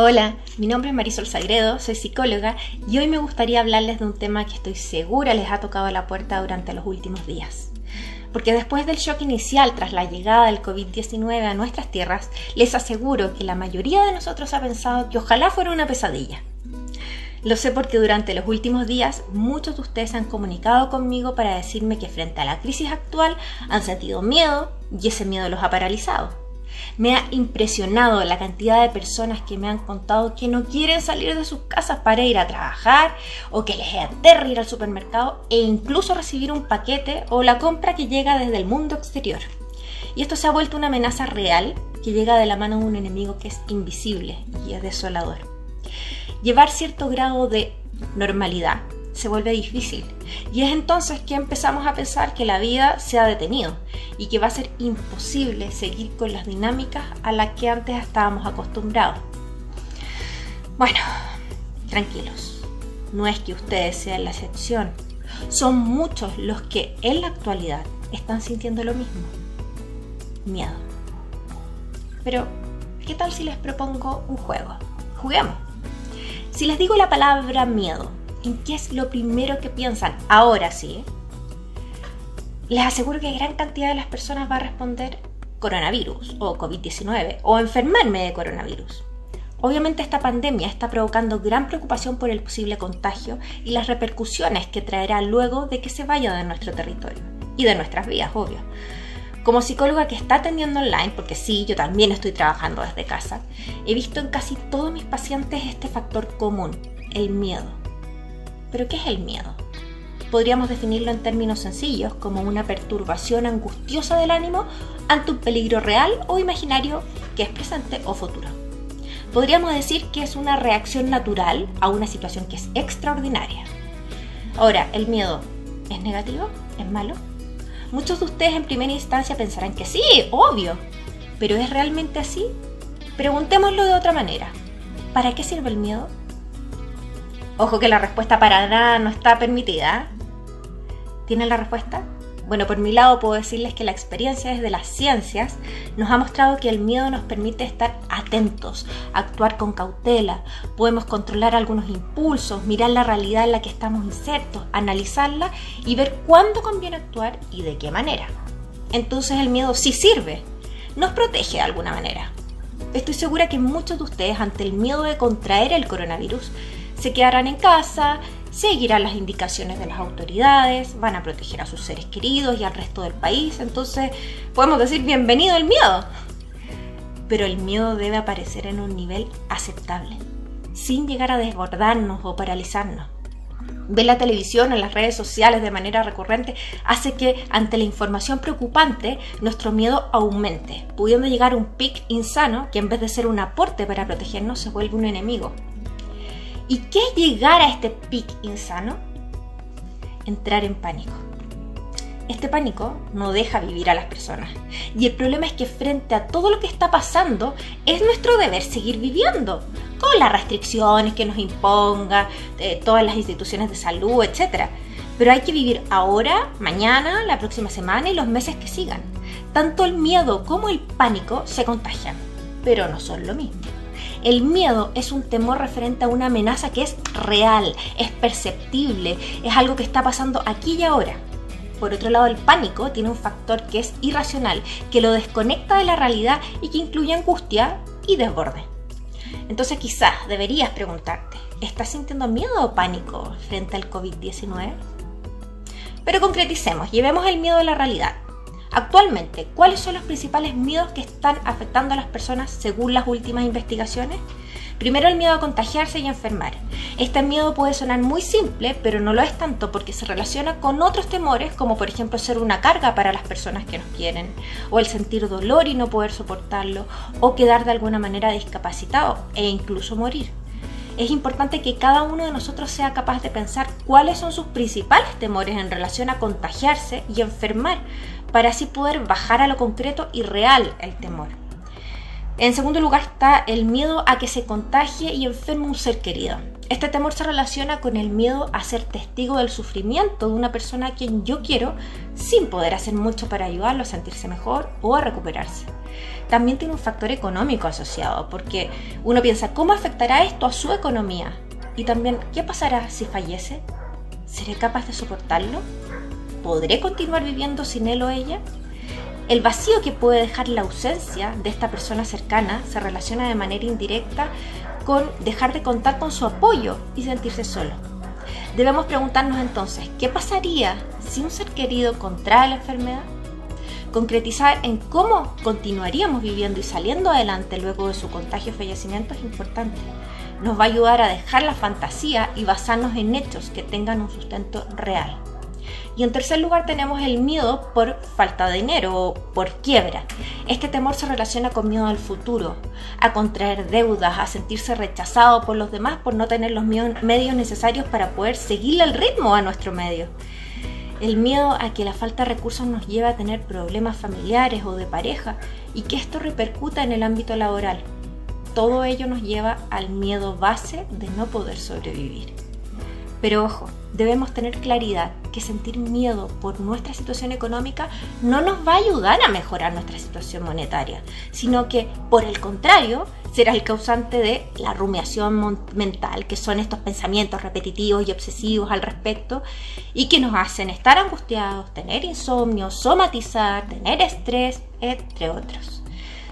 Hola, mi nombre es Marisol Sagredo, soy psicóloga y hoy me gustaría hablarles de un tema que estoy segura les ha tocado a la puerta durante los últimos días. Porque después del shock inicial tras la llegada del COVID-19 a nuestras tierras, les aseguro que la mayoría de nosotros ha pensado que ojalá fuera una pesadilla. Lo sé porque durante los últimos días muchos de ustedes han comunicado conmigo para decirme que frente a la crisis actual han sentido miedo y ese miedo los ha paralizado. Me ha impresionado la cantidad de personas que me han contado que no quieren salir de sus casas para ir a trabajar o que les aterra ir al supermercado e incluso recibir un paquete o la compra que llega desde el mundo exterior. Y esto se ha vuelto una amenaza real que llega de la mano de un enemigo que es invisible y es desolador. Llevar cierto grado de normalidad se vuelve difícil y es entonces que empezamos a pensar que la vida se ha detenido y que va a ser imposible seguir con las dinámicas a las que antes estábamos acostumbrados. Bueno, tranquilos, no es que ustedes sean la excepción, son muchos los que en la actualidad están sintiendo lo mismo, miedo. Pero, ¿qué tal si les propongo un juego? Juguemos. Si les digo la palabra miedo, ¿en qué es lo primero que piensan? Ahora sí. Les aseguro que gran cantidad de las personas va a responder coronavirus o COVID-19 o enfermarme de coronavirus. Obviamente esta pandemia está provocando gran preocupación por el posible contagio y las repercusiones que traerá luego de que se vaya de nuestro territorio y de nuestras vidas, obvio. Como psicóloga que está atendiendo online, porque sí, yo también estoy trabajando desde casa, he visto en casi todos mis pacientes este factor común, el miedo. ¿Pero qué es el miedo? Podríamos definirlo en términos sencillos como una perturbación angustiosa del ánimo ante un peligro real o imaginario que es presente o futuro. Podríamos decir que es una reacción natural a una situación que es extraordinaria. Ahora, ¿el miedo es negativo? ¿Es malo? Muchos de ustedes en primera instancia pensarán que sí, obvio. ¿Pero es realmente así? Preguntémoslo de otra manera. ¿Para qué sirve el miedo? Ojo que la respuesta para nada no está permitida. ¿Tienen la respuesta? Bueno, por mi lado puedo decirles que la experiencia desde las ciencias nos ha mostrado que el miedo nos permite estar atentos, actuar con cautela, podemos controlar algunos impulsos, mirar la realidad en la que estamos insertos, analizarla y ver cuándo conviene actuar y de qué manera. Entonces el miedo sí sirve, nos protege de alguna manera. Estoy segura que muchos de ustedes ante el miedo de contraer el coronavirus se quedarán en casa, seguirán las indicaciones de las autoridades, van a proteger a sus seres queridos y al resto del país, entonces podemos decir bienvenido el miedo. Pero el miedo debe aparecer en un nivel aceptable, sin llegar a desbordarnos o paralizarnos. Ver la televisión o las redes sociales de manera recurrente hace que ante la información preocupante nuestro miedo aumente, pudiendo llegar a un pic insano que en vez de ser un aporte para protegernos se vuelve un enemigo. ¿Y qué es llegar a este pic insano? Entrar en pánico. Este pánico no deja vivir a las personas. Y el problema es que frente a todo lo que está pasando, es nuestro deber seguir viviendo, con las restricciones que nos imponga, todas las instituciones de salud, etc. Pero hay que vivir ahora, mañana, la próxima semana y los meses que sigan. Tanto el miedo como el pánico se contagian, pero no son lo mismo. El miedo es un temor referente a una amenaza que es real, es perceptible, es algo que está pasando aquí y ahora. Por otro lado, el pánico tiene un factor que es irracional, que lo desconecta de la realidad y que incluye angustia y desborde. Entonces quizás deberías preguntarte, ¿estás sintiendo miedo o pánico frente al COVID-19? Pero concreticemos, llevemos el miedo a la realidad. Actualmente, ¿cuáles son los principales miedos que están afectando a las personas según las últimas investigaciones? Primero, el miedo a contagiarse y enfermar. Este miedo puede sonar muy simple, pero no lo es tanto porque se relaciona con otros temores, como por ejemplo ser una carga para las personas que nos quieren, o el sentir dolor y no poder soportarlo, o quedar de alguna manera discapacitado e incluso morir. Es importante que cada uno de nosotros sea capaz de pensar cuáles son sus principales temores en relación a contagiarse y enfermar, para así poder bajar a lo concreto y real el temor. En segundo lugar está el miedo a que se contagie y enferme un ser querido. Este temor se relaciona con el miedo a ser testigo del sufrimiento de una persona a quien yo quiero sin poder hacer mucho para ayudarlo a sentirse mejor o a recuperarse. También tiene un factor económico asociado, porque uno piensa, ¿cómo afectará esto a su economía? Y también, ¿qué pasará si fallece? ¿Seré capaz de soportarlo? ¿Podré continuar viviendo sin él o ella? El vacío que puede dejar la ausencia de esta persona cercana se relaciona de manera indirecta con dejar de contar con su apoyo y sentirse solo. Debemos preguntarnos entonces, ¿qué pasaría si un ser querido contrae la enfermedad? Concretizar en cómo continuaríamos viviendo y saliendo adelante luego de su contagio o fallecimiento es importante. Nos va a ayudar a dejar la fantasía y basarnos en hechos que tengan un sustento real. Y en tercer lugar tenemos el miedo por falta de dinero o por quiebra. Este temor se relaciona con miedo al futuro, a contraer deudas, a sentirse rechazado por los demás por no tener los medios necesarios para poder seguirle el ritmo a nuestro medio. El miedo a que la falta de recursos nos lleve a tener problemas familiares o de pareja y que esto repercuta en el ámbito laboral. Todo ello nos lleva al miedo base de no poder sobrevivir. Pero ojo, debemos tener claridad que sentir miedo por nuestra situación económica no nos va a ayudar a mejorar nuestra situación monetaria, sino que, por el contrario, será el causante de la rumiación mental, que son estos pensamientos repetitivos y obsesivos al respecto y que nos hacen estar angustiados, tener insomnio, somatizar, tener estrés, entre otros.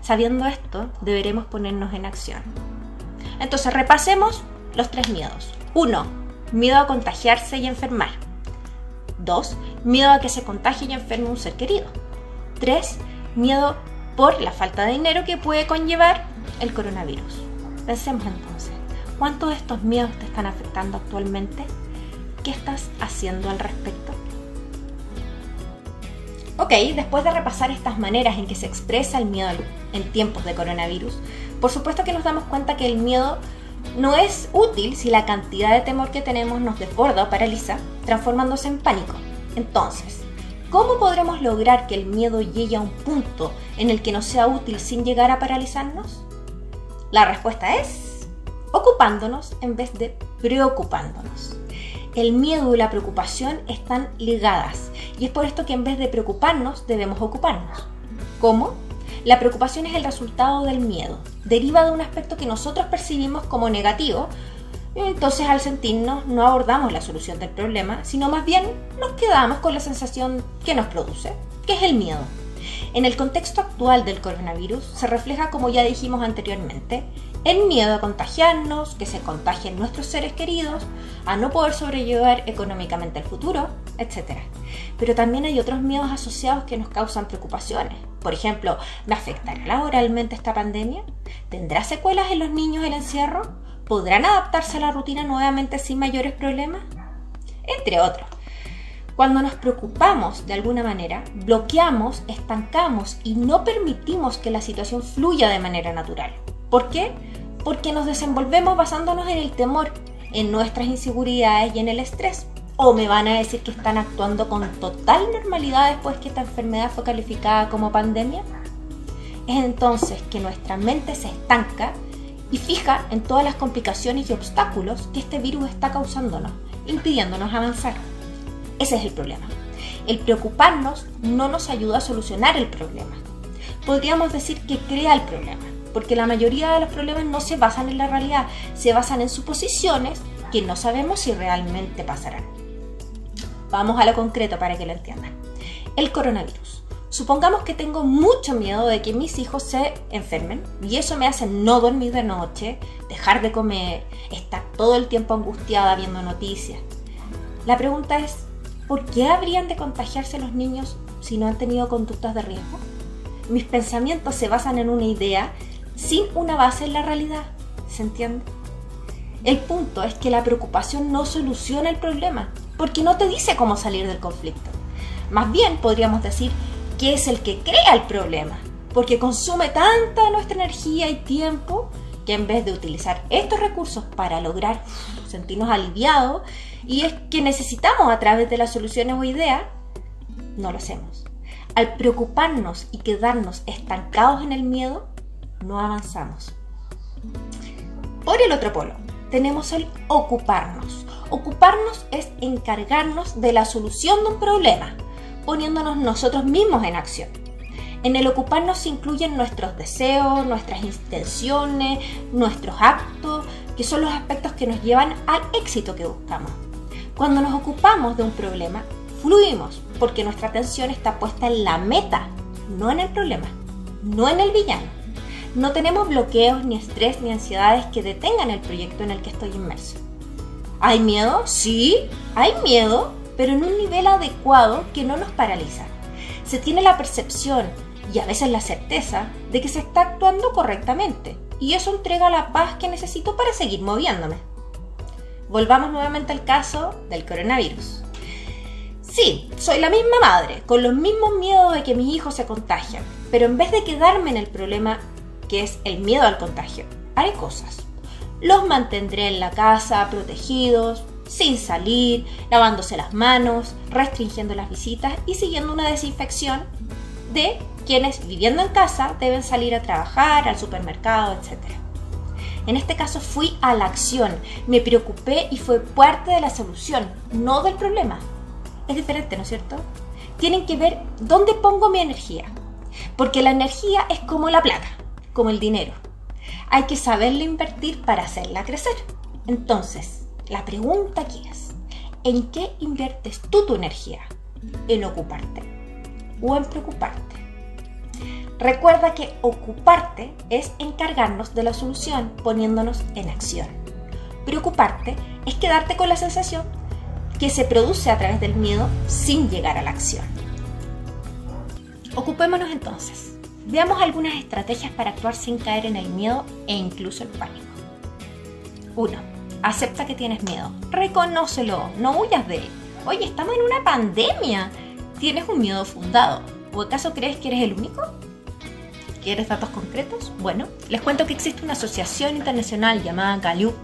Sabiendo esto, deberemos ponernos en acción. Entonces, repasemos los 3 miedos. 1. Miedo a contagiarse y enfermar. 2. Miedo a que se contagie y enferme un ser querido. 3. Miedo por la falta de dinero que puede conllevar el coronavirus. Pensemos entonces, ¿cuántos de estos miedos te están afectando actualmente? ¿Qué estás haciendo al respecto? Ok, después de repasar estas maneras en que se expresa el miedo en tiempos de coronavirus, por supuesto que nos damos cuenta que el miedo no es útil si la cantidad de temor que tenemos nos desborda o paraliza, transformándose en pánico. Entonces, ¿cómo podremos lograr que el miedo llegue a un punto en el que nos sea útil sin llegar a paralizarnos? La respuesta es ocupándonos en vez de preocupándonos. El miedo y la preocupación están ligadas y es por esto que en vez de preocuparnos debemos ocuparnos. ¿Cómo? La preocupación es el resultado del miedo, deriva de un aspecto que nosotros percibimos como negativo, y entonces al sentirnos no abordamos la solución del problema, sino más bien nos quedamos con la sensación que nos produce, que es el miedo. En el contexto actual del coronavirus se refleja, como ya dijimos anteriormente, el miedo a contagiarnos, que se contagien nuestros seres queridos, a no poder sobrellevar económicamente el futuro, etc. Pero también hay otros miedos asociados que nos causan preocupaciones. Por ejemplo, ¿me afectará laboralmente esta pandemia? ¿Tendrá secuelas en los niños el encierro? ¿Podrán adaptarse a la rutina nuevamente sin mayores problemas? Entre otros. Cuando nos preocupamos de alguna manera, bloqueamos, estancamos y no permitimos que la situación fluya de manera natural. ¿Por qué? Porque nos desenvolvemos basándonos en el temor, en nuestras inseguridades y en el estrés. ¿O me van a decir que están actuando con total normalidad después que esta enfermedad fue calificada como pandemia? Es entonces que nuestra mente se estanca y fija en todas las complicaciones y obstáculos que este virus está causándonos, impidiéndonos avanzar. Ese es el problema. El preocuparnos no nos ayuda a solucionar el problema. Podríamos decir que crea el problema, porque la mayoría de los problemas no se basan en la realidad, se basan en suposiciones que no sabemos si realmente pasarán. Vamos a lo concreto para que lo entiendan. El coronavirus. Supongamos que tengo mucho miedo de que mis hijos se enfermen y eso me hace no dormir de noche, dejar de comer, estar todo el tiempo angustiada viendo noticias. La pregunta es, ¿por qué habrían de contagiarse los niños si no han tenido conductas de riesgo? Mis pensamientos se basan en una idea sin una base en la realidad. ¿Se entiende? El punto es que la preocupación no soluciona el problema, porque no te dice cómo salir del conflicto. Más bien podríamos decir que es el que crea el problema, porque consume tanta nuestra energía y tiempo que en vez de utilizar estos recursos para lograr sentirnos aliviados y es que necesitamos a través de las soluciones o ideas, no lo hacemos. Al preocuparnos y quedarnos estancados en el miedo, no avanzamos. Por el otro polo, tenemos el ocuparnos. Ocuparnos es encargarnos de la solución de un problema, poniéndonos nosotros mismos en acción. En el ocuparnos se incluyen nuestros deseos, nuestras intenciones, nuestros actos, que son los aspectos que nos llevan al éxito que buscamos. Cuando nos ocupamos de un problema, fluimos, porque nuestra atención está puesta en la meta, no en el problema, no en el villano. No tenemos bloqueos, ni estrés, ni ansiedades que detengan el proyecto en el que estoy inmerso. ¿Hay miedo? Sí, hay miedo, pero en un nivel adecuado que no nos paraliza. Se tiene la percepción y a veces la certeza de que se está actuando correctamente, y eso entrega la paz que necesito para seguir moviéndome. Volvamos nuevamente al caso del coronavirus. Sí, soy la misma madre, con los mismos miedos de que mis hijos se contagian, pero en vez de quedarme en el problema que es el miedo al contagio, haré cosas. Los mantendré en la casa, protegidos, sin salir, lavándose las manos, restringiendo las visitas y siguiendo una desinfección de quienes viviendo en casa deben salir a trabajar, al supermercado, etc. En este caso fui a la acción, me preocupé y fue parte de la solución, no del problema. Es diferente, ¿no es cierto? Tienen que ver dónde pongo mi energía, porque la energía es como la plata, como el dinero. Hay que saberla invertir para hacerla crecer. Entonces, la pregunta aquí es, ¿en qué inviertes tú tu energía? ¿En ocuparte o en preocuparte? Recuerda que ocuparte es encargarnos de la solución poniéndonos en acción. Preocuparte es quedarte con la sensación que se produce a través del miedo sin llegar a la acción. Ocupémonos entonces. Veamos algunas estrategias para actuar sin caer en el miedo e incluso el pánico. 1. Acepta que tienes miedo. Reconócelo, no huyas de él. Oye, estamos en una pandemia. ¿Tienes un miedo fundado? ¿O acaso crees que eres el único? ¿Quieres datos concretos? Bueno, les cuento que existe una asociación internacional llamada Gallup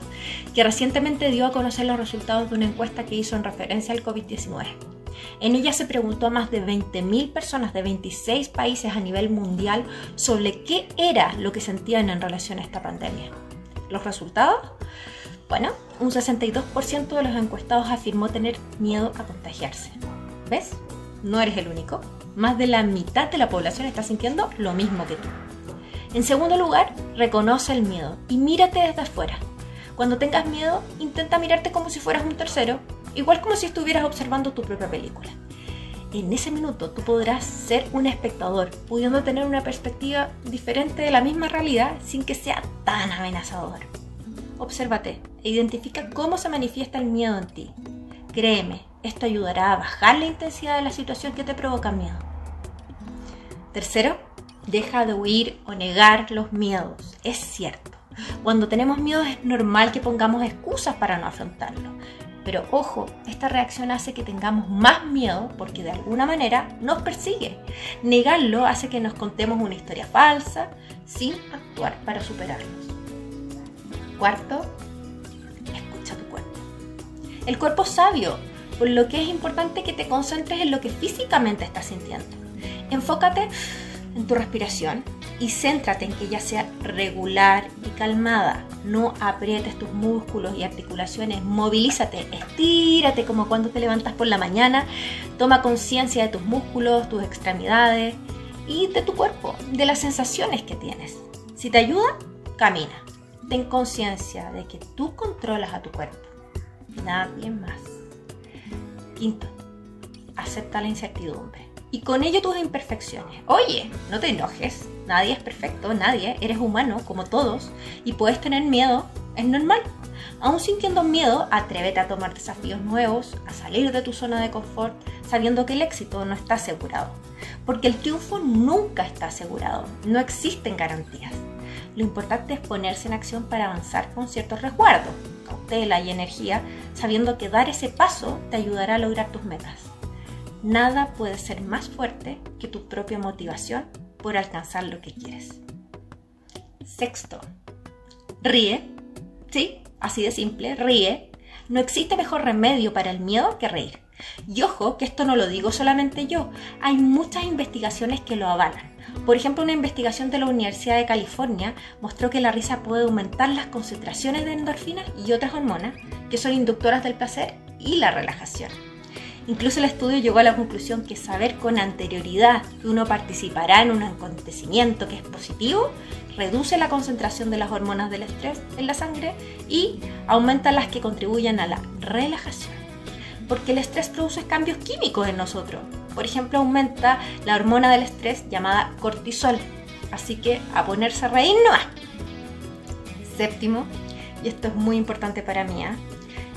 que recientemente dio a conocer los resultados de una encuesta que hizo en referencia al COVID-19. En ella se preguntó a más de 20.000 personas de 26 países a nivel mundial sobre qué era lo que sentían en relación a esta pandemia. ¿Los resultados? Bueno, un 62% de los encuestados afirmó tener miedo a contagiarse. ¿Ves? No eres el único. Más de la mitad de la población está sintiendo lo mismo que tú. En segundo lugar, reconoce el miedo y mírate desde afuera. Cuando tengas miedo, intenta mirarte como si fueras un tercero, igual como si estuvieras observando tu propia película. En ese minuto tú podrás ser un espectador, pudiendo tener una perspectiva diferente de la misma realidad sin que sea tan amenazador. Obsérvate e identifica cómo se manifiesta el miedo en ti. Créeme, esto ayudará a bajar la intensidad de la situación que te provoca miedo. Tercero, deja de huir o negar los miedos. Es cierto, cuando tenemos miedo es normal que pongamos excusas para no afrontarlo. Pero ojo, esta reacción hace que tengamos más miedo porque de alguna manera nos persigue. Negarlo hace que nos contemos una historia falsa sin actuar para superarlos. Cuarto, escucha tu cuerpo. El cuerpo es sabio, por lo que es importante que te concentres en lo que físicamente estás sintiendo. Enfócate en tu respiración y céntrate en que ella sea regular y calmada. No aprietes tus músculos y articulaciones, movilízate, estírate como cuando te levantas por la mañana, toma conciencia de tus músculos, tus extremidades y de tu cuerpo, de las sensaciones que tienes. Si te ayuda, camina. Ten conciencia de que tú controlas a tu cuerpo, nadie más. Quinto, acepta la incertidumbre y con ello tus imperfecciones. Oye, no te enojes, nadie es perfecto, nadie, eres humano como todos y puedes tener miedo, es normal. Aún sintiendo miedo, atrévete a tomar desafíos nuevos, a salir de tu zona de confort, sabiendo que el éxito no está asegurado. Porque el triunfo nunca está asegurado, no existen garantías. Lo importante es ponerse en acción para avanzar con ciertos resguardos, cautela y energía, sabiendo que dar ese paso te ayudará a lograr tus metas. Nada puede ser más fuerte que tu propia motivación por alcanzar lo que quieres. Sexto, ríe. Sí, así de simple, ríe. No existe mejor remedio para el miedo que reír. Y ojo, que esto no lo digo solamente yo, hay muchas investigaciones que lo avalan. Por ejemplo, una investigación de la Universidad de California mostró que la risa puede aumentar las concentraciones de endorfinas y otras hormonas que son inductoras del placer y la relajación. Incluso el estudio llegó a la conclusión que saber con anterioridad que uno participará en un acontecimiento que es positivo reduce la concentración de las hormonas del estrés en la sangre y aumenta las que contribuyen a la relajación. Porque el estrés produce cambios químicos en nosotros. Por ejemplo, aumenta la hormona del estrés llamada cortisol. Así que a ponerse a reír no va. Séptimo, y esto es muy importante para mí,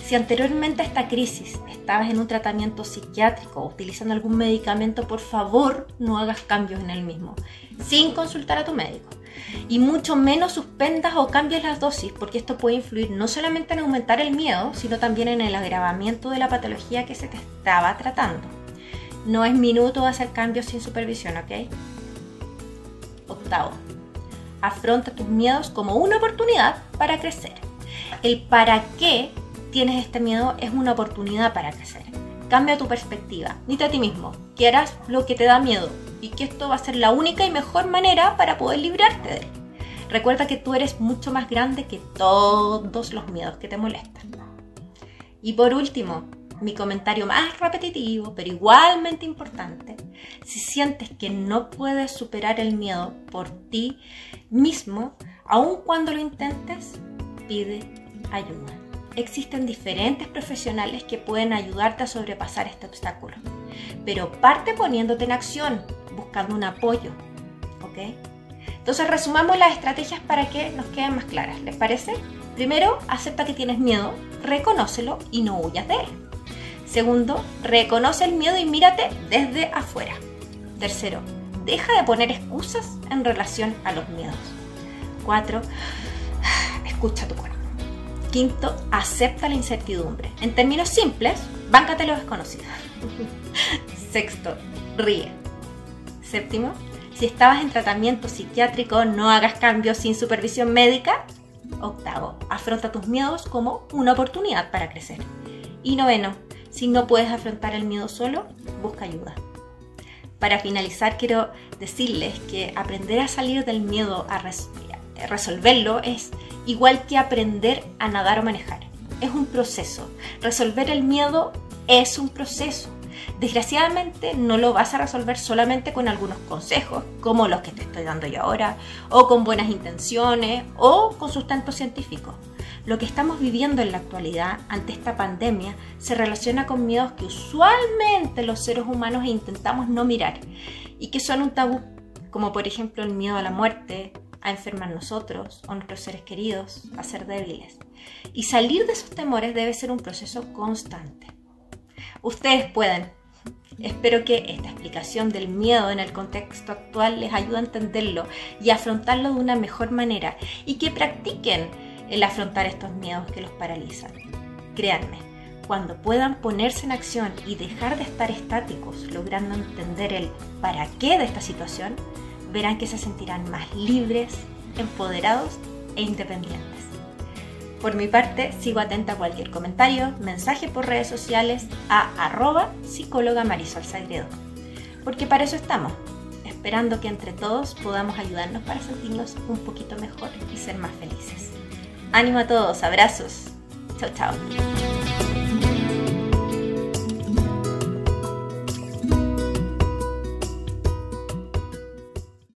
si anteriormente a esta crisis estabas en un tratamiento psiquiátrico o utilizando algún medicamento, por favor no hagas cambios en el mismo, sin consultar a tu médico. Y mucho menos suspendas o cambies las dosis, porque esto puede influir no solamente en aumentar el miedo, sino también en el agravamiento de la patología que se te estaba tratando. No es minuto de hacer cambios sin supervisión, ¿ok? Octavo, afronta tus miedos como una oportunidad para crecer. El para qué tienes este miedo es una oportunidad para crecer. Cambia tu perspectiva. Dite a ti mismo que harás lo que te da miedo y que esto va a ser la única y mejor manera para poder librarte de él. Recuerda que tú eres mucho más grande que todos los miedos que te molestan. Y por último, mi comentario más repetitivo, pero igualmente importante: si sientes que no puedes superar el miedo por ti mismo, aun cuando lo intentes, pide ayuda. Existen diferentes profesionales que pueden ayudarte a sobrepasar este obstáculo, pero parte poniéndote en acción, buscando un apoyo, ¿ok? Entonces resumamos las estrategias para que nos queden más claras, ¿les parece? Primero, acepta que tienes miedo, reconócelo y no huyas de él. Segundo, reconoce el miedo y mírate desde afuera. Tercero, deja de poner excusas en relación a los miedos. 4, escucha tu cuerpo. Quinto, acepta la incertidumbre. En términos simples, báncate lo desconocido. Sexto, ríe. Séptimo, si estabas en tratamiento psiquiátrico, no hagas cambios sin supervisión médica. Octavo, afronta tus miedos como una oportunidad para crecer. Y noveno, si no puedes afrontar el miedo solo, busca ayuda. Para finalizar, quiero decirles que aprender a salir del miedo a resolverlo es igual que aprender a nadar o manejar. Es un proceso. Resolver el miedo es un proceso. Desgraciadamente no lo vas a resolver solamente con algunos consejos, como los que te estoy dando yo ahora, o con buenas intenciones, o con sustento científico. Lo que estamos viviendo en la actualidad ante esta pandemia se relaciona con miedos que usualmente los seres humanos intentamos no mirar y que son un tabú, como por ejemplo el miedo a la muerte, a enfermar nosotros o nuestros seres queridos, a ser débiles. Y salir de esos temores debe ser un proceso constante. Ustedes pueden. Espero que esta explicación del miedo en el contexto actual les ayude a entenderlo y afrontarlo de una mejor manera y que practiquen el afrontar estos miedos que los paralizan. Créanme, cuando puedan ponerse en acción y dejar de estar estáticos, logrando entender el para qué de esta situación, verán que se sentirán más libres, empoderados e independientes. Por mi parte, sigo atenta a cualquier comentario, mensaje por redes sociales a @psicóloga Marisol Sagredo. Porque para eso estamos, esperando que entre todos podamos ayudarnos para sentirnos un poquito mejor y ser más felices. Ánimo a todos, abrazos. Chao, chao.